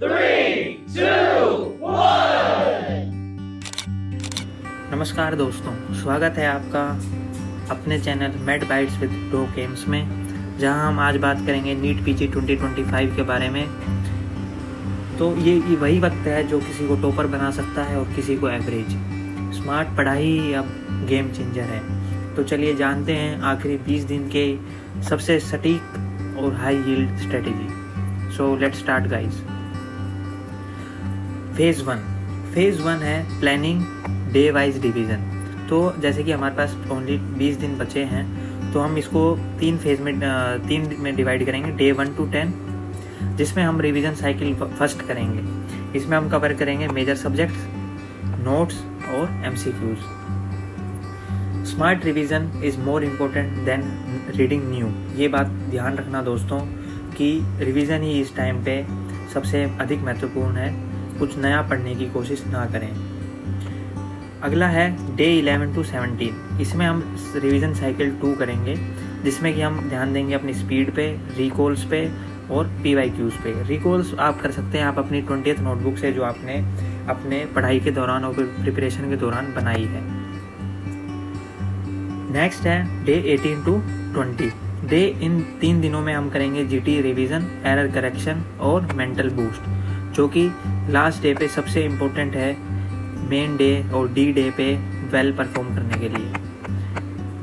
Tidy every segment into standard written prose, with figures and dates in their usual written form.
3, 2, 1. नमस्कार दोस्तों, स्वागत है आपका अपने channel med bytes with dough games में, जहां हम आज बात करेंगे नीट पीजी 2025 के बारे में। तो ये वही वक्त है जो किसी को टॉपर बना सकता है और किसी को एवरेज। स्मार्ट पढ़ाई अब गेम चेंजर है। तो चलिए जानते हैं आखिरी 20 दिन के सबसे सटीक और high yield strategy. So let's start guys. Phase one है प्लानिंग डे वाइज डिवीज़न। तो जैसे कि हमारे पास ओनली 20 दिन बचे हैं, तो हम इसको तीन में डिवाइड करेंगे, डे 1 to 10, जिसमें हम रिवीजन साइकिल फर्स्ट करेंगे। इसमें हम कवर करेंगे मेजर सब्जेक्ट्स, नोट्स और MCQs। Smart revision is more important then reading new. ये बात ध्यान रखना दोस्तों कि रिवीजन ही इस टाइम पे सबसे अधिक महत्वपूर्ण है। कुछ नया पढ़ने की कोशिश ना करें। अगला है डे 11 to 17। इसमें हम रिवीजन साइकिल 2 करेंगे, जिसमें कि हम ध्यान देंगे अपनी स्पीड पे, रिकॉल्स पे और PYQs पे। रिकॉल्स आप कर सकते हैं आप अपनी 20th नोटबुक से, जो आपने अपने पढ़ाई के दौरान और प्रिपरेशन के दौरान बनाई है। नेक्स्ट है डे 18 to 20। इन 3 दिनों में हम करेंगे GT रिवीजन, एरर करेक्शन और मेंटल बूस्ट, जो कि लास्ट डे पे सबसे इम्पोर्टेंट है मेन डे और D डे पे वेल परफॉर्म करने के लिए।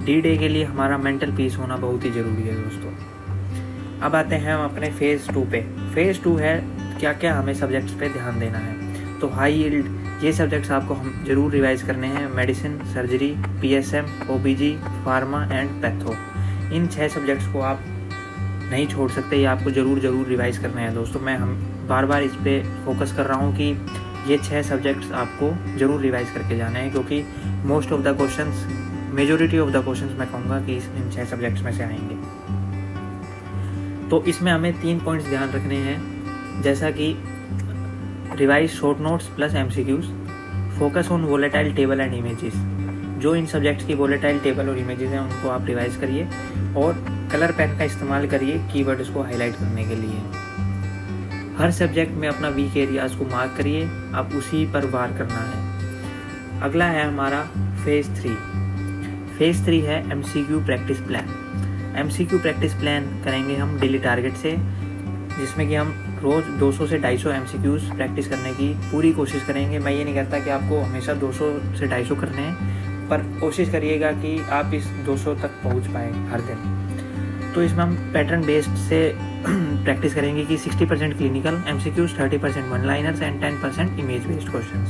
D डे के लिए हमारा मेंटल पीस होना बहुत ही ज़रूरी है दोस्तों। अब आते हैं हम अपने फेज़ 2 पे। फेज़ 2 है क्या क्या हमें सब्जेक्ट्स पे ध्यान देना है। तो हाई यील्ड ये सब्जेक्ट्स आपको हम जरूर रिवाइज करने हैं। Medicine, surgery, PSM, OBG, pharma and patho. In 6 subjects को आप नहीं छोड़ सकते, ये आपको ज़रूर रिवाइज करने हैं दोस्तों। मैं बार बार इस पर फोकस कर रहा हूँ कि ये 6 सब्जेक्ट्स आपको ज़रूर रिवाइज करके जाने हैं, क्योंकि most of the questions, majority of the questions मैं कहूँगा कि इन 6 सब्जेक्ट्स में से आएंगे। तो इसमें हमें 3 पॉइंट्स ध्यान रखने हैं, जैसा कि revise short notes plus MCQs, focus on volatile table and images. जो इन सब्जेक्ट्स की वोलेटाइल टेबल और इमेजेस हैं उनको आप रिवाइज करिए, और कलर पेन का इस्तेमाल करिए कीवर्ड्स को हाईलाइट करने के लिए। हर सब्जेक्ट में अपना वीक एरियाज को मार्क करिए, आप उसी पर वार करना है। अगला है हमारा फेज़ 3। फेज़ 3 है MCQ practice plan. MCQ practice plan करेंगे हम डेली टारगेट से, जिसमें कि हम रोज़ 200 से 250 MCQs प्रैक्टिस करने की पूरी कोशिश करेंगे। मैं ये नहीं कहता कि आपको हमेशा 200 से 250 करने हैं, पर कोशिश करिएगा कि आप इस 200 तक पहुंच पाए हर दिन। तो इसमें हम पैटर्न बेस्ड से प्रैक्टिस करेंगे कि 60% clinical MCQs, 30% one liners and 10% image based questions.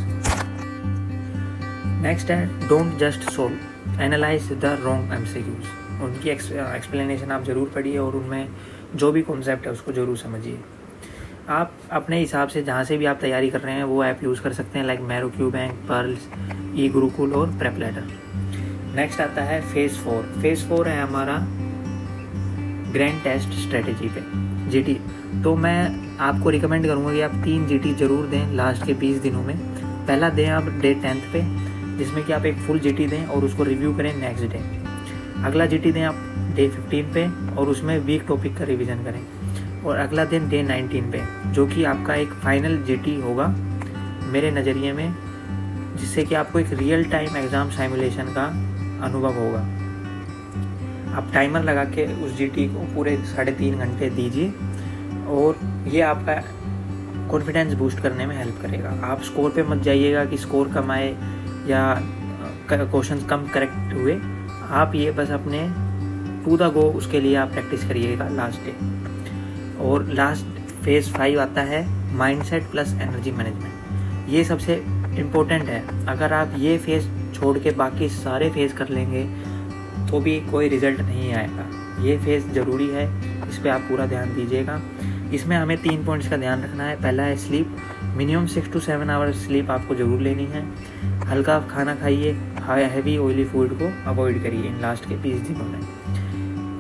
Next है don't just solve, analyse the wrong MCQs। उनकी एक्सप्लेनेशन आप ज़रूर पढ़िए और उनमें जो भी कॉन्सेप्ट है उसको ज़रूर समझिए। आप अपने हिसाब से जहाँ से भी आप तैयारी कर रहे हैं वो ऐप यूज़ कर सकते हैं, like marrow Q bank, pearls, Gurukul और प्रेप लैडर। नेक्स्ट आता है फेज़ 4। फेज़ 4 है हमारा ग्रैंड टेस्ट स्ट्रेटेजी पे, GT। तो मैं आपको रिकमेंड करूँगा कि आप 3 GT जरूर दें लास्ट के 20 दिनों में। पहला दें आप डे 10 पे, जिसमें कि आप एक फुल GT दें और उसको रिव्यू करें नेक्स्ट डे। अगला GT दें आप डे 15 पे और उसमें वीक टॉपिक का रिवीजन करें। और अगला दिन डे 19 पे, जो कि आपका एक फाइनल GT होगा मेरे नज़रिए में, जिससे कि आपको एक रियल टाइम एग्ज़ाम साइमुलेशन का अनुभव होगा। आप टाइमर लगा के उस GT को पूरे 3.5 घंटे दीजिए, और ये आपका कॉन्फिडेंस बूस्ट करने में हेल्प करेगा। आप स्कोर पे मत जाइएगा कि स्कोर कम आए या क्वेश्चन कम करेक्ट हुए। आप ये बस अपने टू द गो उसके लिए आप प्रैक्टिस करिएगा लास्ट डे। और लास्ट फेज़ 5 आता है माइंडसेट प्लस एनर्जी मैनेजमेंट। ये सबसे इम्पोर्टेंट है। अगर आप ये फेज़ छोड़ के बाकी सारे फेज़ कर लेंगे तो भी कोई रिज़ल्ट नहीं आएगा। ये फेज़ ज़रूरी है, इस पर आप पूरा ध्यान दीजिएगा। इसमें हमें 3 पॉइंट्स का ध्यान रखना है। पहला है sleep, minimum 6 to 7 hours sleep आपको ज़रूर लेनी है। हल्का खाना खाइए, हैवी ऑयली फूड को अवॉइड करिए इन लास्ट के 20 दिनों में,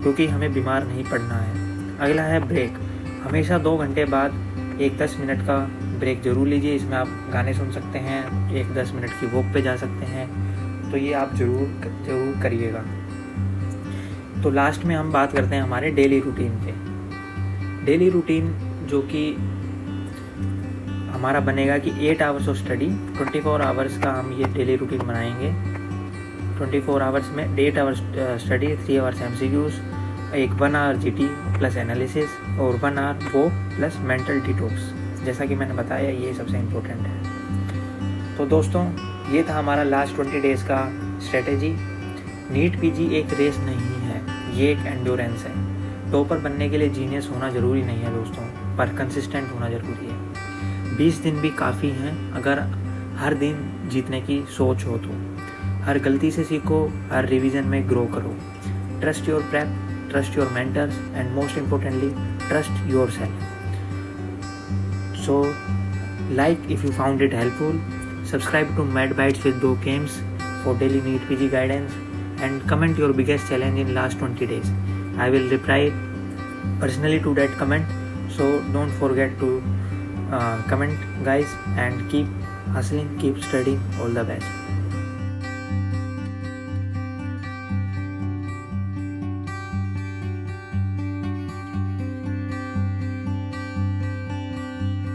क्योंकि हमें बीमार नहीं पड़ना है। अगला है ब्रेक। हमेशा 2 घंटे बाद एक 10 मिनट का ब्रेक ज़रूर लीजिए। इसमें आप गाने सुन सकते हैं, एक 10 मिनट की वॉक पे जा सकते हैं। तो ये आप ज़रूर करिएगा। तो लास्ट में हम बात करते हैं हमारे डेली रूटीन पे। डेली रूटीन जो कि हमारा बनेगा कि 8 आवर्स ऑफ स्टडी, 24 आवर्स का हम ये डेली रूटीन बनाएंगे। 24 आवर्स में 8 आवर्स स्टडी, 3 आवर्स MCQs, एक 1 आवर GT प्लस एनालिसिस और 1 आवर वो प्लस मेंटल डिटॉक्स। जैसा कि मैंने बताया ये सबसे इम्पोर्टेंट है। तो दोस्तों ये था हमारा लास्ट 20 डेज़ का स्ट्रेटेजी। नीट PG एक रेस नहीं है, ये एक एंड्योरेंस है। टॉपर बनने के लिए जीनियस होना ज़रूरी नहीं है दोस्तों, पर कंसिस्टेंट होना ज़रूरी है। 20 दिन भी काफ़ी हैं अगर हर दिन जीतने की सोच हो तो। हर गलती से सीखो, हर रिवीजन में ग्रो करो। Trust your prep, trust your mentors, and most importantly trust yourself. So like if you found it helpful, subscribe to Mad Bites with Bro Games for daily NEET PG guidance, and comment your biggest challenge in last 20 days. I will reply personally to that comment, so don't forget to comment guys, and keep hustling, keep studying. All the best.